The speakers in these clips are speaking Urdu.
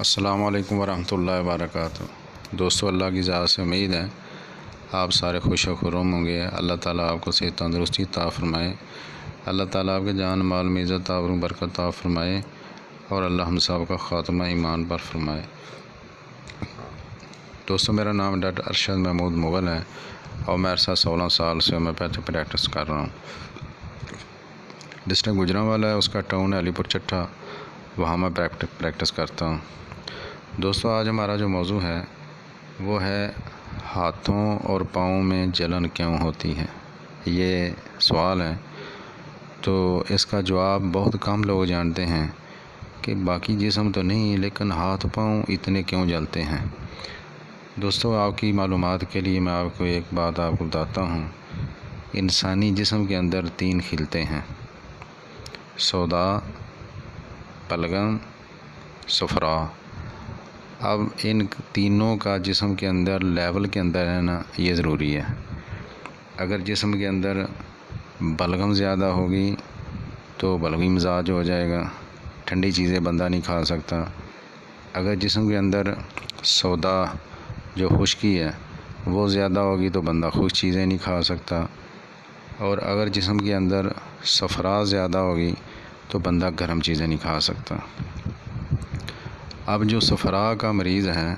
السلام علیکم ورحمۃ اللہ وبرکاتہ۔ دوستو، اللہ کی ذات سے امید ہے آپ سارے خوش و خرم ہوں گے۔ اللہ تعالیٰ آپ کو صحت تندرستی عطا فرمائے، اللہ تعالیٰ آپ کے جان مال میں عزت آبرو برکت عطا فرمائے، اور اللہ ہم سب کا خاتمہ ایمان پر فرمائے۔ دوستو، میرا نام ڈاکٹر ارشد محمود مغل ہے اور میں عرصہ 16 سال سے ہومیوپیتھی پریکٹس کر رہا ہوں۔ ڈسٹرکٹ گوجرانوالا ہے، اس کا ٹاؤن ہے علی پور چٹھا، وہاں میں پریکٹس کرتا ہوں۔ دوستو، آج ہمارا جو موضوع ہے وہ ہے ہاتھوں اور پاؤں میں جلن کیوں ہوتی ہے۔ یہ سوال ہے تو اس کا جواب بہت کم لوگ جانتے ہیں کہ باقی جسم تو نہیں لیکن ہاتھ پاؤں اتنے کیوں جلتے ہیں۔ دوستو، آپ کی معلومات کے لیے میں آپ کو ایک بات آپ کو بتاتا ہوں۔ انسانی جسم کے اندر 3 خلطیں ہیں: سودا، بلغم، صفرا۔ اب ان تینوں کا جسم کے اندر لیول کے اندر رہنا یہ ضروری ہے۔ اگر جسم کے اندر بلغم زیادہ ہوگی تو بلغمی مزاج ہو جائے گا، ٹھنڈی چیزیں بندہ نہیں کھا سکتا۔ اگر جسم کے اندر سودا جو خشکی ہے وہ زیادہ ہوگی تو بندہ خشک چیزیں نہیں کھا سکتا، اور اگر جسم کے اندر صفرا زیادہ ہوگی تو بندہ گرم چیزیں نہیں کھا سکتا۔ اب جو صفرا کا مریض ہے،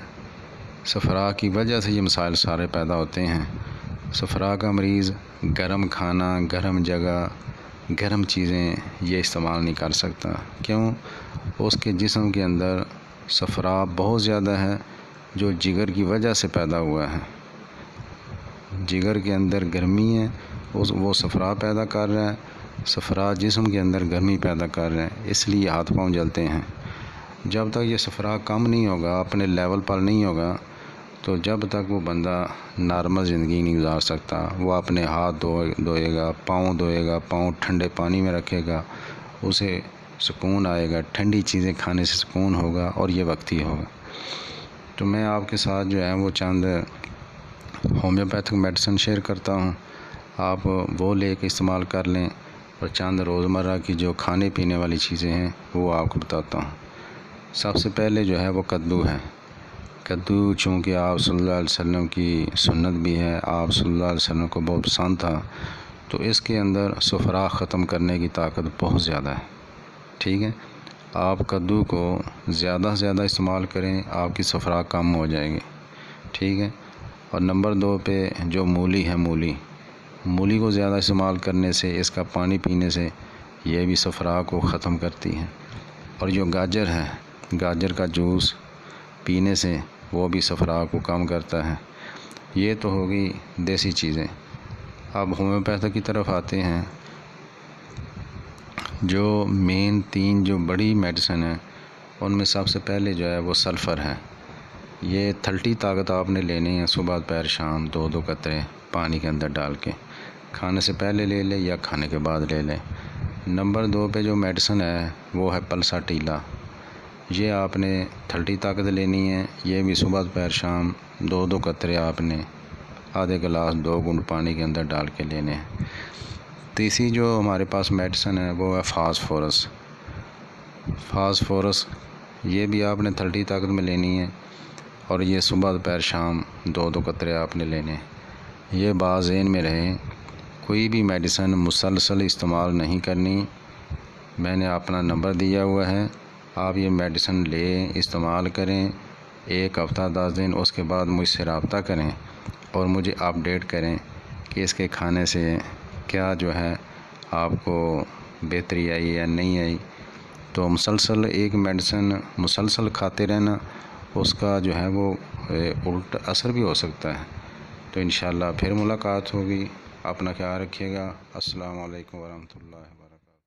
صفرا کی وجہ سے یہ مسائل سارے پیدا ہوتے ہیں۔ صفرا کا مریض گرم کھانا، گرم جگہ، گرم چیزیں یہ استعمال نہیں کر سکتا۔ کیوں؟ اس کے جسم کے اندر صفرا بہت زیادہ ہے جو جگر کی وجہ سے پیدا ہوا ہے۔ جگر کے اندر گرمی ہے، وہ صفرا پیدا کر رہا ہے، صفرا جسم کے اندر گرمی پیدا کر رہے ہیں، اس لیے ہاتھ پاؤں جلتے ہیں۔ جب تک یہ صفرا کم نہیں ہوگا، اپنے لیول پر نہیں ہوگا، تو جب تک وہ بندہ نارمل زندگی نہیں گزار سکتا۔ وہ اپنے ہاتھ دھوئے گا، پاؤں دھوئے گا، پاؤں ٹھنڈے پانی میں رکھے گا، اسے سکون آئے گا، ٹھنڈی چیزیں کھانے سے سکون ہوگا، اور یہ وقتی ہوگا۔ تو میں آپ کے ساتھ جو ہے وہ چند ہومیوپیتھک میڈیسن شیئر کرتا ہوں، آپ وہ لے کے استعمال کر لیں، اور چند روزمرہ کی جو کھانے پینے والی چیزیں ہیں وہ آپ کو بتاتا ہوں۔ سب سے پہلے جو ہے وہ کدو ہے۔ کدو چونکہ آپ صلی اللہ علیہ وسلم کی سنت بھی ہے، آپ صلی اللہ علیہ وسلم کو بہت پسند تھا، تو اس کے اندر صفرا ختم کرنے کی طاقت بہت زیادہ ہے۔ ٹھیک ہے، آپ کدو کو زیادہ سے زیادہ استعمال کریں، آپ کی صفرا کم ہو جائے گی۔ ٹھیک ہے، اور نمبر 2 پہ جو مولی ہے، مولی کو زیادہ استعمال کرنے سے، اس کا پانی پینے سے یہ بھی صفرا کو ختم کرتی ہے۔ اور جو گاجر ہے، گاجر کا جوس پینے سے وہ بھی صفرا کو کم کرتا ہے۔ یہ تو ہوگی دیسی چیزیں۔ اب ہومیوپیتھی کی طرف آتے ہیں۔ جو مین 3 جو بڑی میڈیسن ہیں ان میں سب سے پہلے جو ہے وہ سلفر ہے۔ یہ 30 طاقت آپ نے لینی ہے، صبح دوپہر شام 2 قطرے پانی کے اندر ڈال کے، کھانے سے پہلے لے لیں یا کھانے کے بعد لے لیں۔ نمبر 2 پہ جو میڈیسن ہے وہ ہے پلسا ٹیلا۔ یہ آپ نے 30 طاقت لینی ہے، یہ بھی صبح دوپہر شام 2 قطرے آپ نے آدھے گلاس 2 گھونٹ پانی کے اندر ڈال کے لینے ہیں۔ تیسری جو ہمارے پاس میڈیسن ہے وہ ہے فاسفورس۔ یہ بھی آپ نے 30 طاقت میں لینی ہے، اور یہ صبح دوپہر شام 2 قطرے آپ نے لینے ہیں۔ یہ بات ذہن میں رہے، کوئی بھی میڈیسن مسلسل استعمال نہیں کرنی۔ میں نے اپنا نمبر دیا ہوا ہے، آپ یہ میڈیسن لیں، استعمال کریں، 1 ہفتہ 10 دن، اس کے بعد مجھ سے رابطہ کریں اور مجھے اپڈیٹ کریں کہ اس کے کھانے سے کیا جو ہے آپ کو بہتری آئی یا نہیں آئی۔ تو مسلسل ایک میڈیسن مسلسل کھاتے رہنا، اس کا جو ہے وہ الٹ اثر بھی ہو سکتا ہے۔ تو انشاءاللہ پھر ملاقات ہوگی، اپنا خیال رکھیے گا۔ السلام علیکم ورحمۃ اللہ وبرکاتہ۔